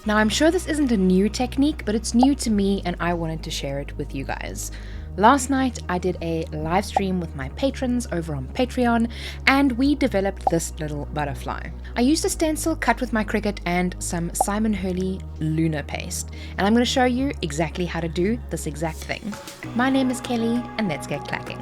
Now, I'm sure this isn't a new technique, but it's new to me and I wanted to share it with you guys. Last night, I did a live stream with my patrons over on Patreon, and we developed this little butterfly. I used a stencil cut with my Cricut and some Simon Hurley Lunar paste, and I'm going to show you exactly how to do this exact thing. My name is Kelly, and let's get clacking.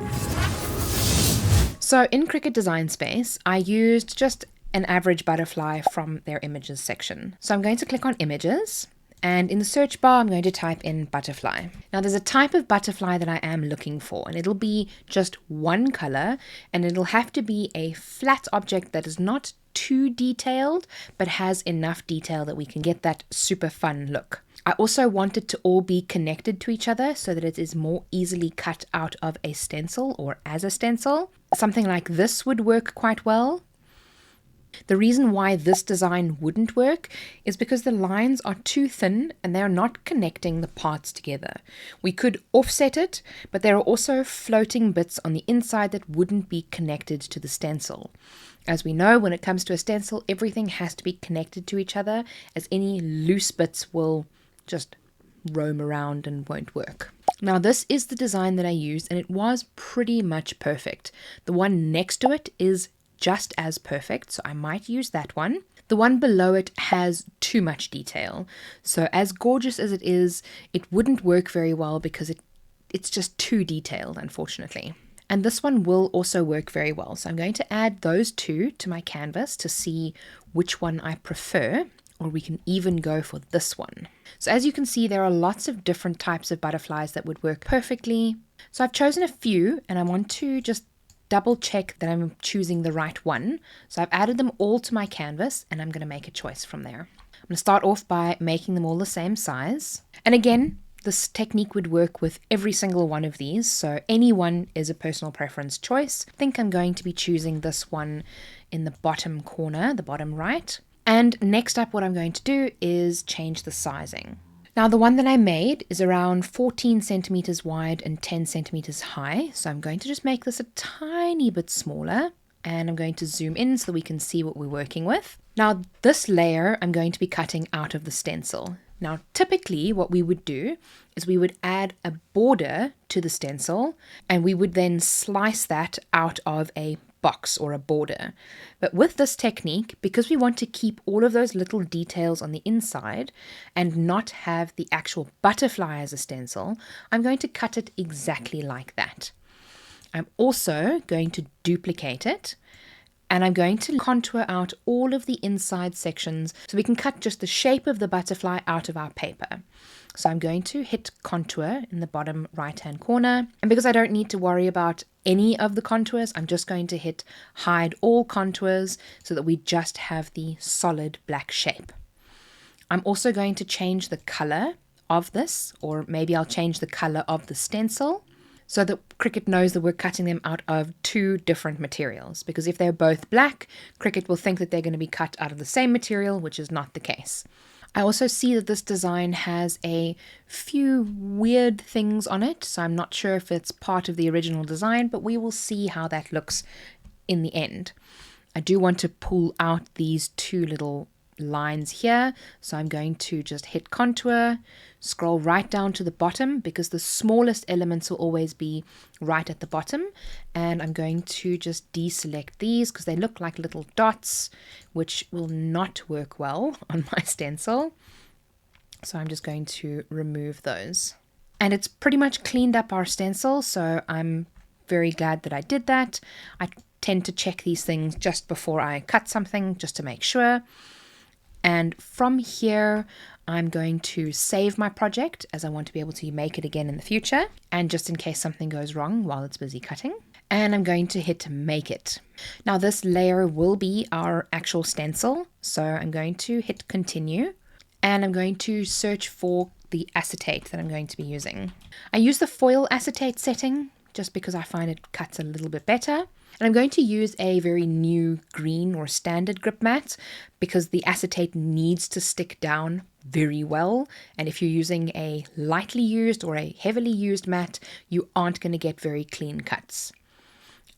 So in Cricut Design Space, I used just an average butterfly from their images section. So I'm going to click on images, and in the search bar, I'm going to type in butterfly. Now there's a type of butterfly that I am looking for, and it'll be just one color, and it'll have to be a flat object that is not too detailed, but has enough detail that we can get that super fun look. I also want it to all be connected to each other so that it is more easily cut out of a stencil or as a stencil. Something like this would work quite well. The reason why this design wouldn't work is because the lines are too thin and they're not connecting the parts together. We could offset it, but there are also floating bits on the inside that wouldn't be connected to the stencil. As we know, when it comes to a stencil, everything has to be connected to each other, as any loose bits will just roam around and won't work. Now this is the design that I used, and it was pretty much perfect. The one next to it is just as perfect, so I might use that one. The one below it has too much detail, so as gorgeous as it is, it wouldn't work very well because it's just too detailed, unfortunately. And this one will also work very well, so I'm going to add those two to my canvas to see which one I prefer, or we can even go for this one. So as you can see, there are lots of different types of butterflies that would work perfectly. So I've chosen a few, and I want to just double check that I'm choosing the right one. So I've added them all to my canvas, and I'm going to make a choice from there. I'm going to start off by making them all the same size. And again, this technique would work with every single one of these, so any one is a personal preference choice. I think I'm going to be choosing this one in the bottom corner, the bottom right. And next up, what I'm going to do is change the sizing. Now the one that I made is around 14 centimeters wide and 10 centimeters high. So I'm going to just make this a tiny bit smaller, and I'm going to zoom in so we can see what we're working with. Now this layer I'm going to be cutting out of the stencil. Now typically what we would do is we would add a border to the stencil, and we would then slice that out of a box or a border. But with this technique, because we want to keep all of those little details on the inside and not have the actual butterfly as a stencil, I'm going to cut it exactly like that. I'm also going to duplicate it, and I'm going to contour out all of the inside sections so we can cut just the shape of the butterfly out of our paper. So I'm going to hit contour in the bottom right hand corner, and because I don't need to worry about any of the contours, I'm just going to hit hide all contours so that we just have the solid black shape. I'm also going to change the color of this, or maybe I'll change the color of the stencil, so that Cricut knows that we're cutting them out of two different materials. Because if they're both black, Cricut will think that they're going to be cut out of the same material, which is not the case. I also see that this design has a few weird things on it, so I'm not sure if it's part of the original design, but we will see how that looks in the end. I do want to pull out these two little lines here, so I'm going to just hit contour, scroll right down to the bottom because the smallest elements will always be right at the bottom, and I'm going to just deselect these because they look like little dots, which will not work well on my stencil. So I'm just going to remove those, and it's pretty much cleaned up our stencil, so I'm very glad that I did that. I tend to check these things just before I cut something just to make sure. And from here, I'm going to save my project as I want to be able to make it again in the future, and just in case something goes wrong while it's busy cutting. And I'm going to hit make it. Now this layer will be our actual stencil, so I'm going to hit continue, and I'm going to search for the acetate that I'm going to be using. I use the foil acetate setting just because I find it cuts a little bit better. And I'm going to use a very new green or standard grip mat because the acetate needs to stick down very well. And if you're using a lightly used or a heavily used mat, you aren't going to get very clean cuts.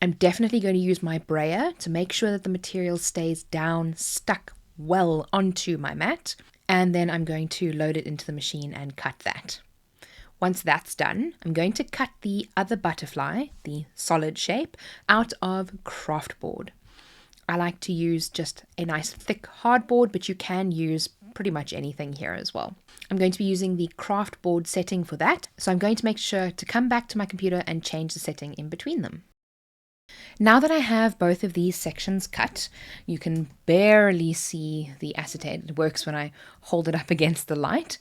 I'm definitely going to use my brayer to make sure that the material stays down, stuck well onto my mat. And then I'm going to load it into the machine and cut that. Once that's done, I'm going to cut the other butterfly, the solid shape, out of craft board. I like to use just a nice thick hardboard, but you can use pretty much anything here as well. I'm going to be using the craft board setting for that, so I'm going to make sure to come back to my computer and change the setting in between them. Now that I have both of these sections cut, you can barely see the acetate. It works when I hold it up against the light.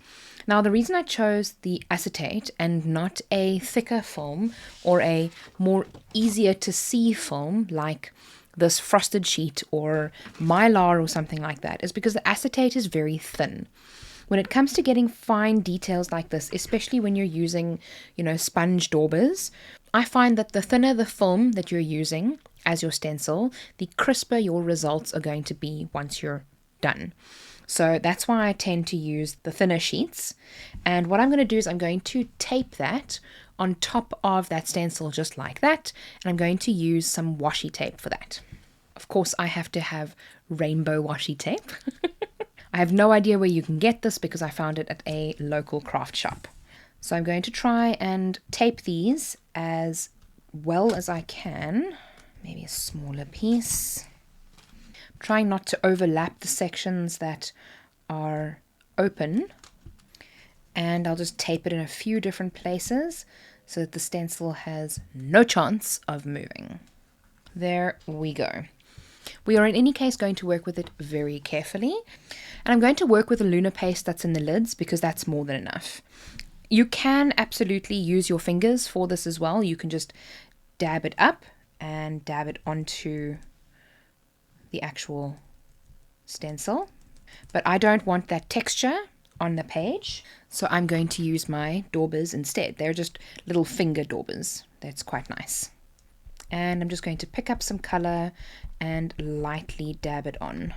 Now, the reason I chose the acetate and not a thicker film or a more easier to see film like this frosted sheet or mylar or something like that is because the acetate is very thin. When it comes to getting fine details like this, especially when you're using, sponge daubers, I find that the thinner the film that you're using as your stencil, the crisper your results are going to be once you're done. So that's why I tend to use the thinner sheets. And what I'm going to do is I'm going to tape that on top of that stencil just like that. And I'm going to use some washi tape for that. Of course, I have to have rainbow washi tape. I have no idea where you can get this because I found it at a local craft shop. So I'm going to try and tape these as well as I can. Maybe a smaller piece. I'm trying not to overlap the sections that are open. And I'll just tape it in a few different places so that the stencil has no chance of moving. There we go. We are in any case going to work with it very carefully. And I'm going to work with the Lunar paste that's in the lids because that's more than enough. You can absolutely use your fingers for this as well. You can just dab it up and dab it onto the actual stencil. But I don't want that texture on the page, so I'm going to use my daubers instead. They're just little finger daubers. That's quite nice. And I'm just going to pick up some color and lightly dab it on,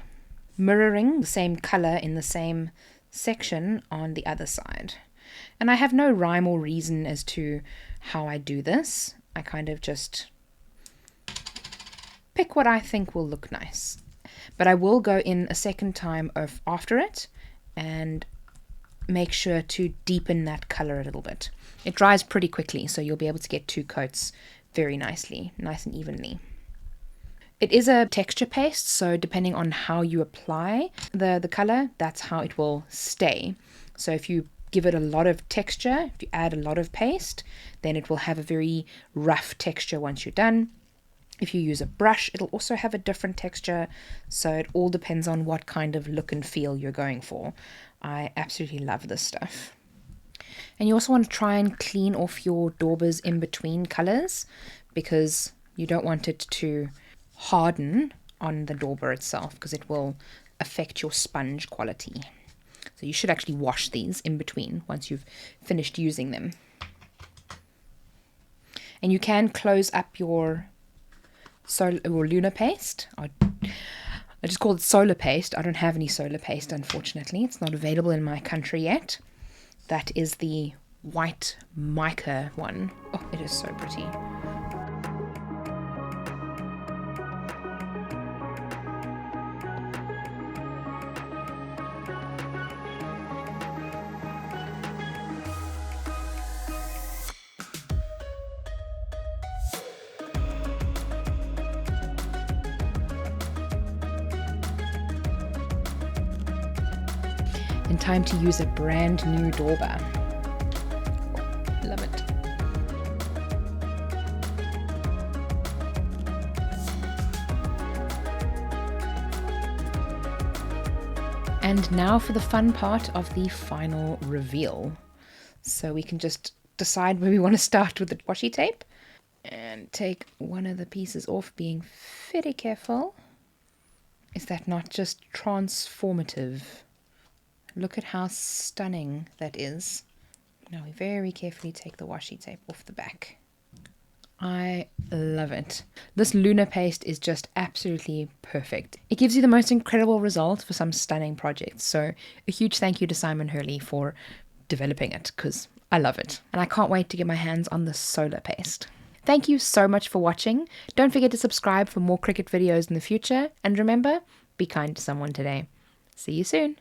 mirroring the same color in the same section on the other side. And I have no rhyme or reason as to how I do this. I kind of just pick what I think will look nice. But I will go in a second time after it and make sure to deepen that color a little bit. It dries pretty quickly, so you'll be able to get 2 coats very nicely, nice and evenly. It is a texture paste, so depending on how you apply the color, that's how it will stay. So if you give it a lot of texture, if you add a lot of paste, then it will have a very rough texture once you're done. If you use a brush, it'll also have a different texture, so it all depends on what kind of look and feel you're going for. I absolutely love this stuff. And you also want to try and clean off your daubers in between colors because you don't want it to harden on the dauber itself because it will affect your sponge quality. So you should actually wash these in between once you've finished using them. And you can close up your Lunar paste. I just call it solar paste. I don't have any solar paste, unfortunately. It's not available in my country yet. That is the white mica one. Oh, it is so pretty. And time to use a brand new dauber. Love it. And now for the fun part of the final reveal. So we can just decide where we want to start with the washi tape and take one of the pieces off, being very careful. Is that not just transformative? Look at how stunning that is. Now we very carefully take the washi tape off the back. I love it. This Lunar paste is just absolutely perfect. It gives you the most incredible result for some stunning projects. So a huge thank you to Simon Hurley for developing it because I love it. And I can't wait to get my hands on the solar paste. Thank you so much for watching. Don't forget to subscribe for more Cricut videos in the future. And remember, be kind to someone today. See you soon.